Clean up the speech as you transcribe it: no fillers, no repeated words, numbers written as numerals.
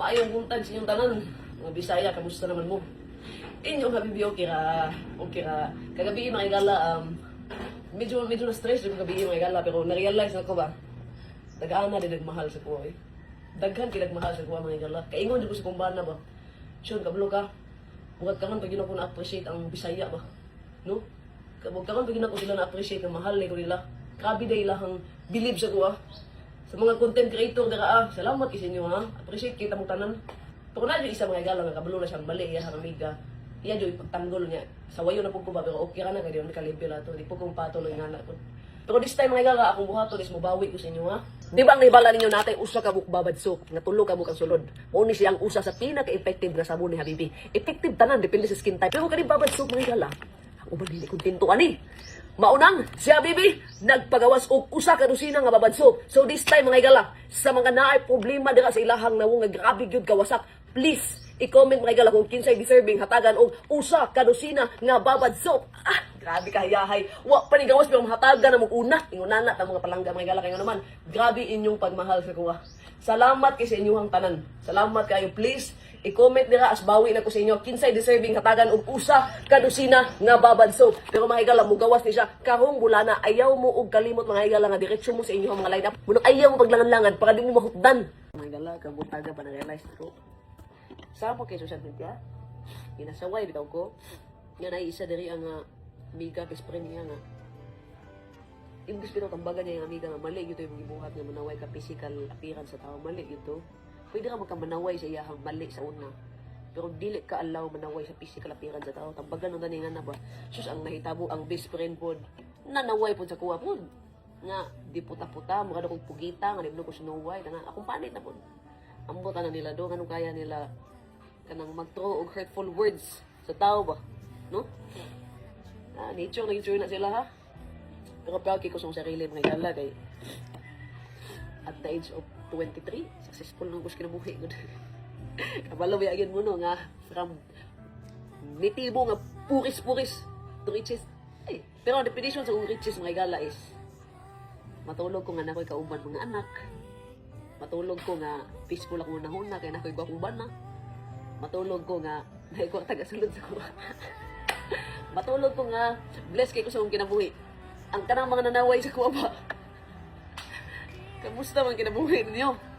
Maayong buntag sa inyong tanan. Mga Bisaya, kamusta naman mo? Inyong habibi, okay ra. Okay ra. Kagabi mga igala, medyo na stress yung kagabi mga igala, pero na-realize na ko ba? Dagaan na din nagmahal sa kuha eh. Daghan kinagmahal sa kuha mga igala. Kaingon din ko sa kumbana ba? Sean, kabalo ka. Bukat ka man pag yun ako na-appreciate ang Bisaya ba? No? Huwag ka man pag yun ako sila na-appreciate ng mahal ko nila. Grabe day lahang believe sa kuha. Sa mga content creator dira salamat isa inyo ha. Appreciate kita mo tanan. Pero na isa mga igala nga kabalo na siyang bali iya ang amiga. Iya joy pagtanggol niya. Sa wayo na pug ko ba pero okay ra na kay di ka level ato. Di po kong patuloy nga na ko. Pero this time mga igala akong buhaton is mobawi ko sa inyo ha. Di ba ang nahibala ninyo natay usa ka buk babadsok nga tulo ka buk ang sulod. Mao ni siyang usa sa pinaka-effective na sabon ni Habibi. Effective tanan depende sa skin type. Pero kani babadsok mga igala. Uban dili kontento ani. Maunang, si Habibi, nagpagawas og usa ka dosina nga babadsok. So this time mga igala, sa mga naay problema dira sa ilahang nawo nga grabe gyud kawasak, please i-comment mga igala kung kinsay deserving hatagan og usa ka dosina nga babadsok. Grabe ka hayahay. Wa pa ni gawas pero hatagan na mo una. Ingunana ta mga palangga mga igala kayo naman. Grabe inyong pagmahal sa kuha. Salamat kay sa inyong tanan. Salamat kayo, please. I-comment nila as bawi na ko sa inyo kinsay deserving hatagan og usa ka dosina nga babadsok. Pero mga igala mo gawas ni siya karong bulana ayaw mo og kalimot mga igala nga diretsyo mo sa inyo mga line up. Munok ayaw mo paglangan-langan para di mo mahutdan. Mga igala kabutaga pa na realize ko. Sa po kay social media. Inasaway bitaw ko. Nga na isa diri ang amiga best friend niya nga. Imbis bitaw tambagan niya yung amiga nga mali gyud yung gibuhat nga manaway ka physical appearance sa tao mali gyud to. Pwede ka magkamanaway sa iyahang mali sa una. Pero dili ka allow manaway sa physical appearance sa tao. Tambagan ng taningan na ba? Sus, ang nahitabo, ang best friend po, nanaway po sa kuha po. Nga, di puta-puta, mukha na kong pugita, nga nibno ko Snow White, nga, akong panit na po. Ang buta na nila do, anong kaya nila, kanang mag-throw og hurtful words sa tao ba? No? Nature na sila ha. Pero proud ko sa sarili, mga igala, kay at the age of 23, successful nang gusto kinabuhi ko. Kabalo bayagin mo no nga from nitibo nga puris-puris to riches. Ay, pero ang definition sa riches mga igala is matulog ko nga nakoy kauban mga anak. Matulog ko nga peaceful ako nahuna kay nakoy akong bana. Matulog ko nga nakoy ko taga-sulod sa kuha. Matulog ko nga blessed kay ko sa akong kinabuhi. Ang kanang mga nanaway sa kuha ba? Kamusta man kinabuhi ninyo?